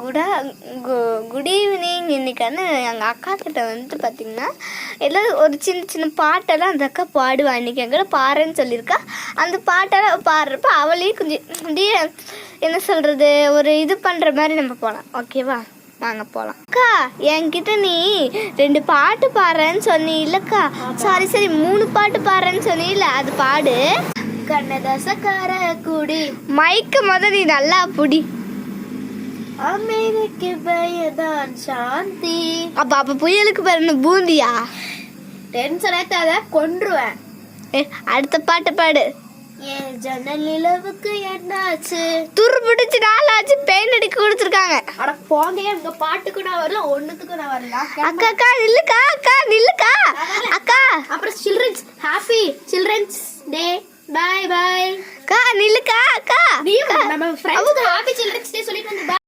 Good evening. இன்னைக்கு எங்கள் அக்கா கிட்ட வந்துட்டு பார்த்தீங்கன்னா எல்லாம் ஒரு சின்ன சின்ன பாட்டெல்லாம் அந்த அக்கா பாடுவா. இன்னைக்கு எங்களை பாருன்னு சொல்லியிருக்கா. அந்த பாட்டெல்லாம் பாடுறப்ப அவளையும் கொஞ்சம் அப்படியே என்ன சொல்கிறது, ஒரு இது பண்ணுற மாதிரி நம்ம போகலாம். ஓகேவா, வாங்க போகலாம். அக்கா, என்கிட்ட நீ 2 பாட்டு பாடுறேன்னு சொன்னி இல்லைக்கா? சாரி 3 பாட்டு பாடுறேன்னு சொன்னில்ல, அது பாடு. கண்ணதாசக்கார குடி மைக்கு நீ நல்லா புடி. அமைதிக்கு பயதான் சாந்தி. அப்ப புயலுக்கு பாரு பூந்தியா? டென்ஷன் ஏத்தாத, கொன்றுவேன். அடுத்த பாட்டு பாடு. ஏன் ஜன்னல் நிலவுக்கு என்னாச்சு? துரு பிடிச்சு நாளாச்சு பெயிண்ட் அடிக்க கொடுத்துருக்காங்க. அட போங்க, எங்க பாட்டுக்கு நான் வரல, ஒண்ணுத்துக்கு நான் வரல. அக்கா அக்கா நில்லுக்கா, அக்கா நில்லுக்கா அக்கா. அப்புறம் children's happy children's day, bye bye. அக்கா நில்லுக்கா அக்கா. நீ நம்ம ஃப்ரெண்ட்ஸ் ஹாப்பி சில்ட்ரன்ஸ் டே சொல்லிட்டு வந்து